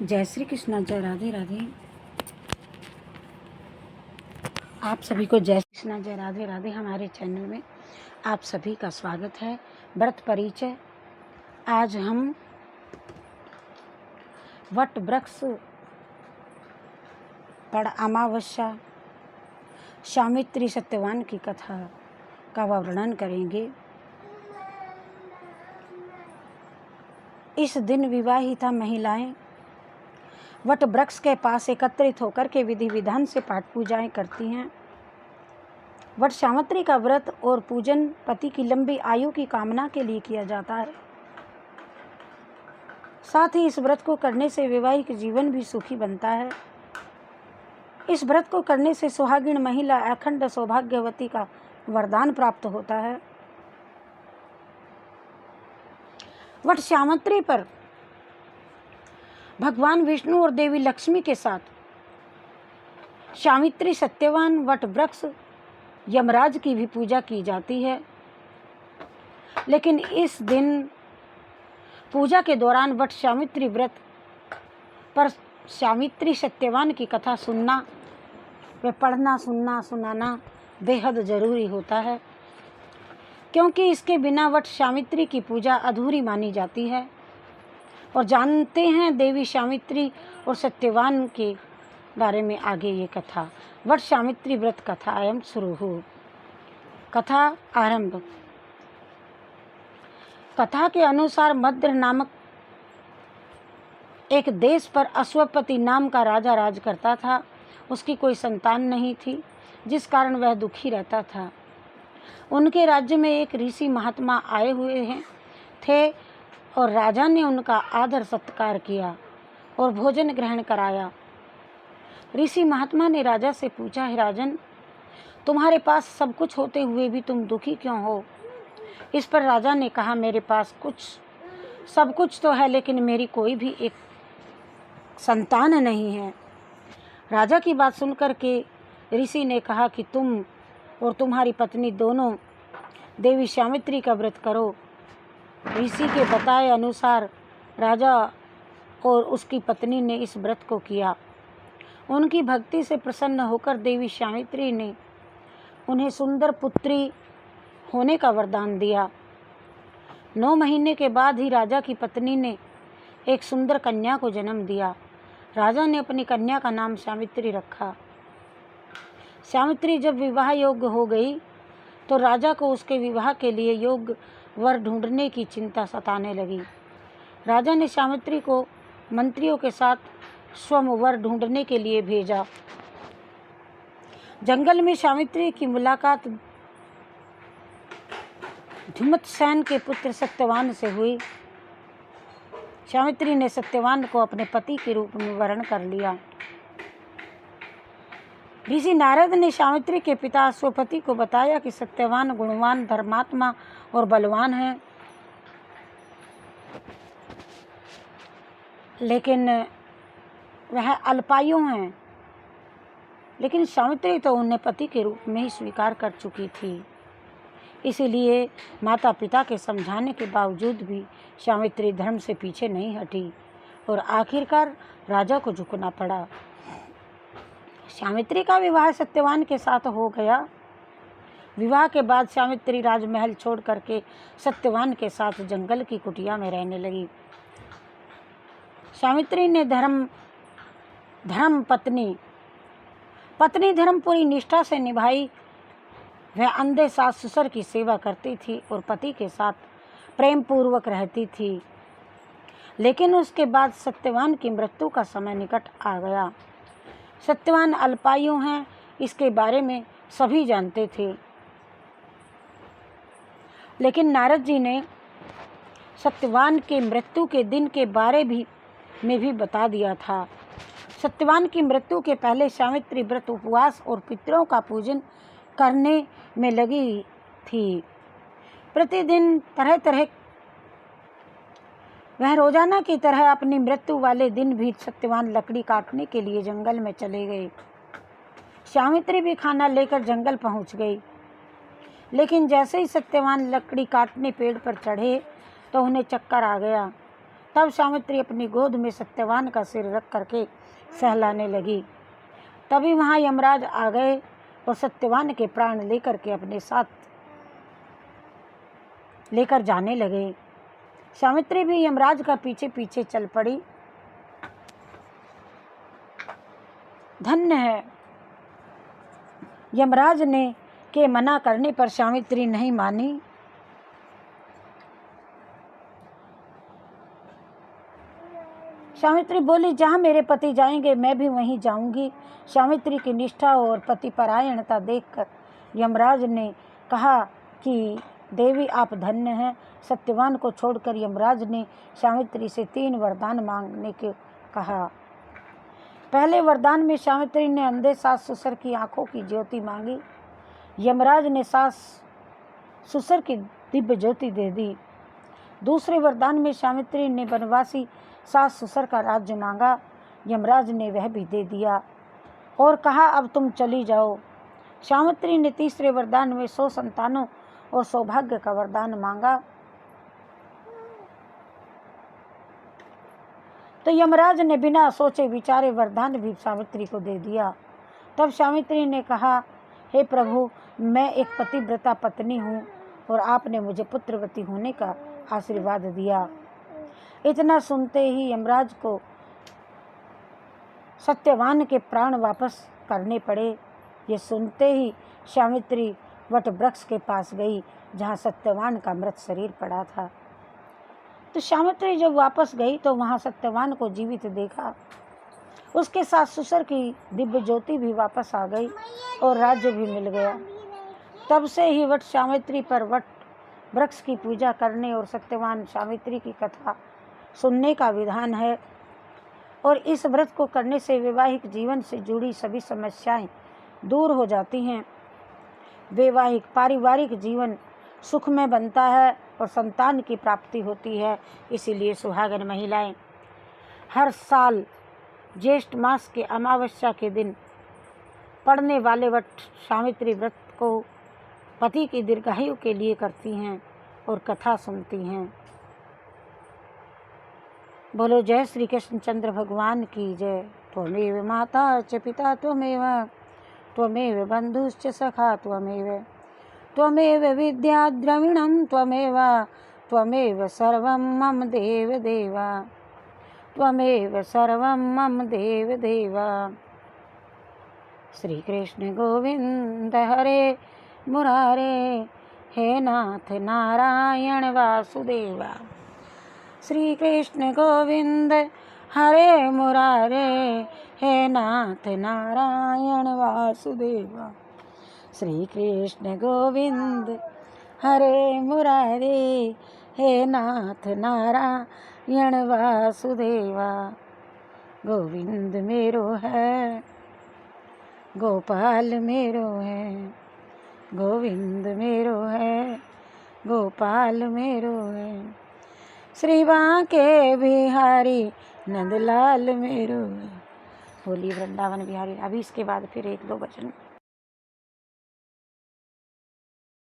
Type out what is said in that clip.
जय श्री कृष्णा, जय राधे राधे। आप सभी को जय श्री कृष्णा, जय राधे राधे। हमारे चैनल में आप सभी का स्वागत है। व्रत परिचय। आज हम वट वृक्ष पर अमावस्या स्वामित्री सत्यवान की कथा का वर्णन करेंगे। इस दिन विवाहिता महिलाएं वट वृक्ष के पास एकत्रित होकर के विधि विधान से पाठ पूजाएं करती हैं। वट सावित्री का व्रत और पूजन पति की लंबी आयु की कामना के लिए किया जाता है। साथ ही इस व्रत को करने से वैवाहिक जीवन भी सुखी बनता है। इस व्रत को करने से सुहागिन महिला अखंड सौभाग्यवती का वरदान प्राप्त होता है। वट सावित्री पर भगवान विष्णु और देवी लक्ष्मी के साथ सावित्री सत्यवान वट वृक्ष यमराज की भी पूजा की जाती है। लेकिन इस दिन पूजा के दौरान वट सावित्री व्रत पर सावित्री सत्यवान की कथा सुनना व पढ़ना, सुनना, सुनाना बेहद जरूरी होता है, क्योंकि इसके बिना वट सावित्री की पूजा अधूरी मानी जाती है। और जानते हैं देवी सावित्री और सत्यवान के बारे में आगे ये कथा। वट सावित्री व्रत कथा अयम शुरू हो। कथा आरंभ। कथा के अनुसार मद्र नामक एक देश पर अश्वपति नाम का राजा राज करता था। उसकी कोई संतान नहीं थी, जिस कारण वह दुखी रहता था। उनके राज्य में एक ऋषि महात्मा आए हुए थे और राजा ने उनका आदर सत्कार किया और भोजन ग्रहण कराया। ऋषि महात्मा ने राजा से पूछा, हे राजन, तुम्हारे पास सब कुछ होते हुए भी तुम दुखी क्यों हो? इस पर राजा ने कहा, मेरे पास सब कुछ तो है, लेकिन मेरी कोई भी एक संतान नहीं है। राजा की बात सुनकर के ऋषि ने कहा कि तुम और तुम्हारी पत्नी दोनों देवी सावित्री का व्रत करो। ऋषि के बताए अनुसार राजा और उसकी पत्नी ने इस व्रत को किया। उनकी भक्ति से प्रसन्न होकर देवी सावित्री ने उन्हें सुंदर पुत्री होने का वरदान दिया। 9 महीने के बाद ही राजा की पत्नी ने एक सुंदर कन्या को जन्म दिया। राजा ने अपनी कन्या का नाम सावित्री रखा। सावित्री जब विवाह योग्य हो गई तो राजा को उसके विवाह के लिए योग्य वर ढूंढने की चिंता सताने लगी। राजा ने सावित्री को मंत्रियों के साथ स्वयं वर ढूंढने के लिए भेजा। जंगल में सावित्री की मुलाकात धुमतसेन के पुत्र सत्यवान से हुई। सावित्री ने सत्यवान को अपने पति के रूप में वरण कर लिया। ऋषि नारद ने सावित्री के पिता अश्वपति को बताया कि सत्यवान गुणवान, धर्मात्मा और बलवान है, लेकिन वह अल्पायु हैं। लेकिन सावित्री तो उन्हें पति के रूप में ही स्वीकार कर चुकी थी। इसीलिए माता पिता के समझाने के बावजूद भी सावित्री धर्म से पीछे नहीं हटी और आखिरकार राजा को झुकना पड़ा। सावित्री का विवाह सत्यवान के साथ हो गया। विवाह के बाद सावित्री राजमहल छोड़ करके सत्यवान के साथ जंगल की कुटिया में रहने लगी। सावित्री ने धर्म पत्नी धर्म पूरी निष्ठा से निभाई। वह अंधे सास ससुर की सेवा करती थी और पति के साथ प्रेम पूर्वक रहती थी। लेकिन उसके बाद सत्यवान की मृत्यु का समय निकट आ गया। सत्यवान अल्पायु हैं, इसके बारे में सभी जानते थे। लेकिन नारद जी ने सत्यवान के मृत्यु के दिन के बारे में भी बता दिया था। सत्यवान की मृत्यु के पहले सावित्री व्रत, उपवास और पितरों का पूजन करने में लगी थी। प्रतिदिन वह रोजाना की तरह अपनी मृत्यु वाले दिन भी सत्यवान लकड़ी काटने के लिए जंगल में चले गए। सावित्री भी खाना लेकर जंगल पहुंच गई। लेकिन जैसे ही सत्यवान लकड़ी काटने पेड़ पर चढ़े तो उन्हें चक्कर आ गया। तब सावित्री अपनी गोद में सत्यवान का सिर रख करके सहलाने लगी। तभी वहाँ यमराज आ गए और सत्यवान के प्राण लेकर के अपने साथ लेकर जाने लगे। सावित्री भी यमराज का पीछे पीछे चल पड़ी। धन्य है, यमराज ने के मना करने पर सावित्री नहीं मानी। सावित्री बोली, जहाँ मेरे पति जाएंगे मैं भी वहीं जाऊंगी। सावित्री की निष्ठा और पतिपरायणता देखकर यमराज ने कहा कि देवी आप धन्य हैं। सत्यवान को छोड़कर यमराज ने सावित्री से 3 वरदान मांगने को कहा। पहले वरदान में सावित्री ने अंधे सास ससुर की आंखों की ज्योति मांगी। यमराज ने सास ससुर की दिव्य ज्योति दे दी। दूसरे वरदान में सावित्री ने वनवासी सास ससुर का राज्य मांगा। यमराज ने वह भी दे दिया और कहा अब तुम चली जाओ। सावित्री ने तीसरे वरदान में 100 संतानों और सौभाग्य का वरदान मांगा। तो यमराज ने बिना सोचे विचारे वरदान भी सावित्री को दे दिया। तब सावित्री ने कहा, हे प्रभु, मैं एक पतिव्रता पत्नी हूँ और आपने मुझे पुत्रवती होने का आशीर्वाद दिया। इतना सुनते ही यमराज को सत्यवान के प्राण वापस करने पड़े। ये सुनते ही सावित्री वट वृक्ष के पास गई जहाँ सत्यवान का मृत शरीर पड़ा था। तो सावित्री जब वापस गई तो वहाँ सत्यवान को जीवित देखा। उसके साथ ससुर की दिव्य ज्योति भी वापस आ गई और राज्य भी मिल गया। तब से ही वट सावित्री पर वट वृक्ष की पूजा करने और सत्यवान सावित्री की कथा सुनने का विधान है। और इस व्रत को करने से वैवाहिक जीवन से जुड़ी सभी समस्याएं दूर हो जाती हैं। वैवाहिक पारिवारिक जीवन सुखमय बनता है और संतान की प्राप्ति होती है। इसीलिए सुहागन महिलाएं हर साल ज्येष्ठ मास के अमावस्या के दिन पड़ने वाले वट सावित्री व्रत को पति की दीर्घायु के लिए करती हैं और कथा सुनती हैं। बोलो जय श्री कृष्ण चंद्र भगवान की जय। त्वमेव माता च पिता त्वमेव बंधुश्च सखा त्वमेव विद्या द्रविणं त्वमेव सर्वं मम देव देवा त्वमेव सर्वं मम देव देवा। श्री कृष्ण गोविंद हरे मुरारे, हे नाथ नारायण वासुदेवा। श्री कृष्ण गोविंद हरे मुरारे, हे नाथ नारायण वासुदेवा। श्री कृष्ण गोविंद हरे मुरारे, हे नाथ नारायण वासुदेवा। गोविंद मेरो है, गोपाल मेरो है, गोविंद मेरो है, गोपाल मेरो है। श्री बांके बिहारी नंदलाल मेरो है। बोली वृंदावन बिहारी। अभी इसके बाद फिर 1-2 वचन